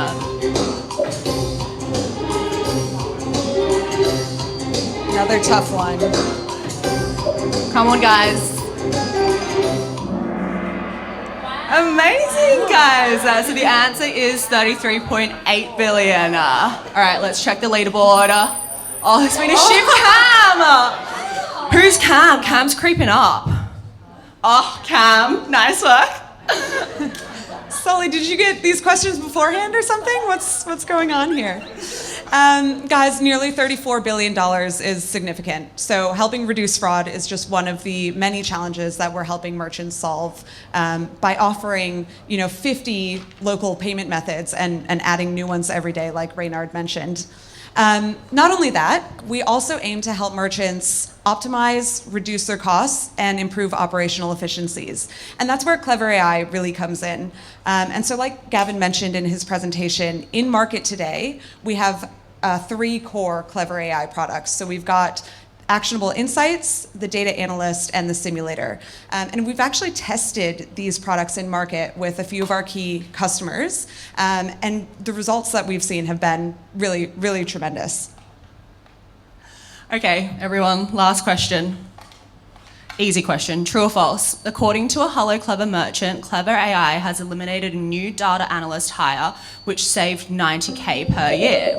Another tough one. Come on, guys. Amazing, guys. So the answer is 33.8 billion. All right, let's check the leaderboard. Oh, there's been a shift. Cam. Who's Cam? Cam's creeping up. Oh, Cam, nice work. Sully, did you get these questions beforehand or something? What's going on here? Guys, nearly $34 billion is significant. So helping reduce fraud is just one of the many challenges that we're helping merchants solve by offering 50 local payment methods and adding new ones every day, like Reynard mentioned. Not only that, we also aim to help merchants optimize, reduce their costs, and improve operational efficiencies. And that's where Clever AI really comes in. And so like Gavin mentioned in his presentation, in market today, we have three core Clever AI products. So we've got actionable insights, the data analyst, and the simulator. And we've actually tested these products in market with a few of our key customers. And the results that we've seen have been really, really tremendous. Okay, everyone, last question. Easy question. True or false? According to a Hello Clever merchant, Clever AI has eliminated a new data analyst hire, which saved 90K per year.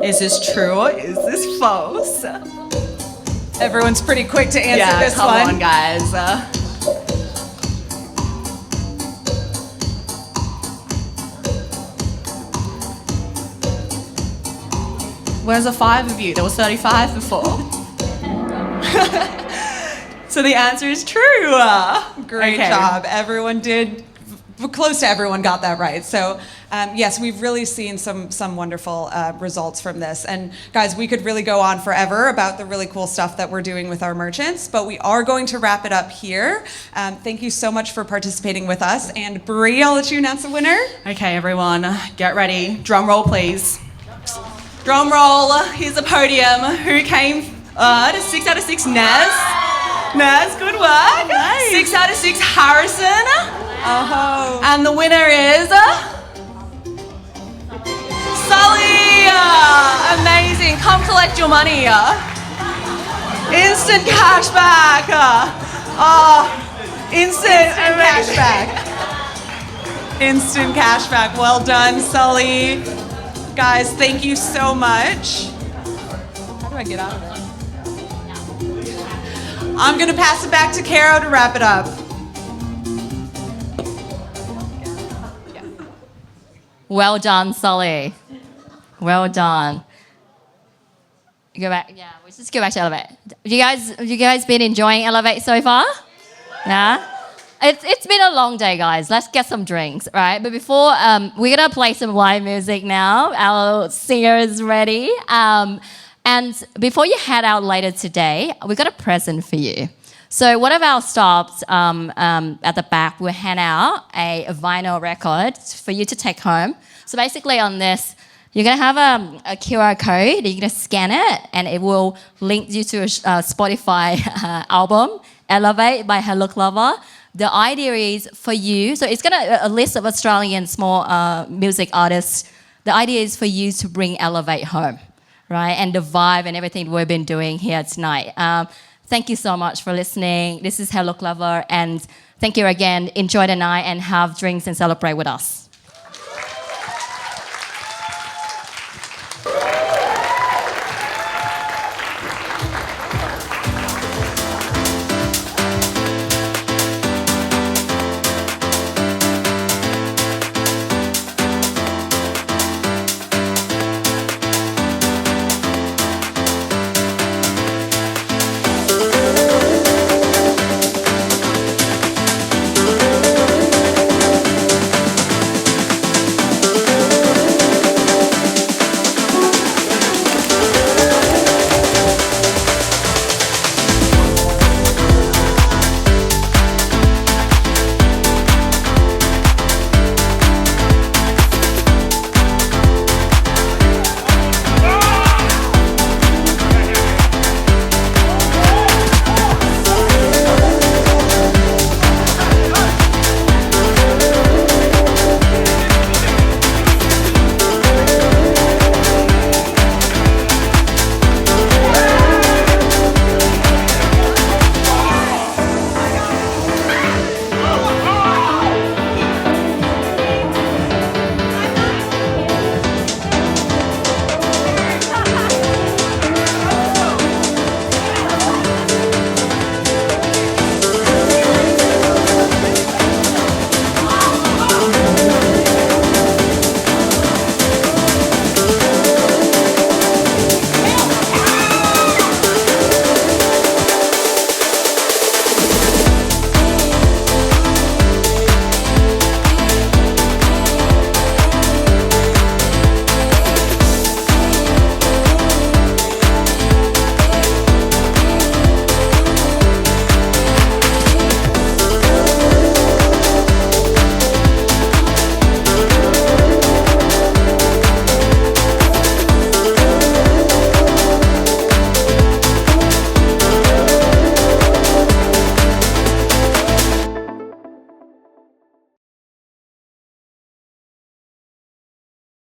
Is this true or is this false? Everyone's pretty quick to answer Yeah, this come one. on, guys. Where's the 5 of you? There was 35 before. So the answer is true. Great Okay. job. Everyone did, close to everyone got that right. So yes, we've really seen some wonderful results from this. And guys, we could really go on forever about the really cool stuff that we're doing with our merchants, but we are going to wrap it up here. Thank you so much for participating with us. And Bree, I'll let you announce the winner. Okay, everyone, get ready. Drum roll, please. Drum roll. Here's the podium. Who came to 6 out of 6? Naz. Naz, good work. Nice. 6 out of 6, Harrison. Oh. And the winner is Sully. Amazing. Come collect your money. Instant cashback. Instant Cashback. Instant cashback. Well done, Sully. Guys, thank you so much. How do I get out of it? I'm going to pass it back to Caro to wrap it up. Well done, Sully. Well done. Go back. Yeah, let's just go back to Elevate. You guys been enjoying Elevate so far? Yeah. It's been a long day, guys. Let's get some drinks, right? But before, we're gonna play some live music now. Our singer is ready. And before you head out later today, we've got a present for you. So one of our stops at the back will hand out a vinyl record for you to take home. So basically on this, you're going to have a QR code, you're going to scan it, and it will link you to a Spotify album, Elevate by Hello Clever. The idea is for you, so it's got a list of Australian small music artists. The idea is for you to bring Elevate home, right? And the vibe and everything we've been doing here tonight. Thank you so much for listening. This is Hello Clever, and thank you again. Enjoy the night and have drinks and celebrate with us.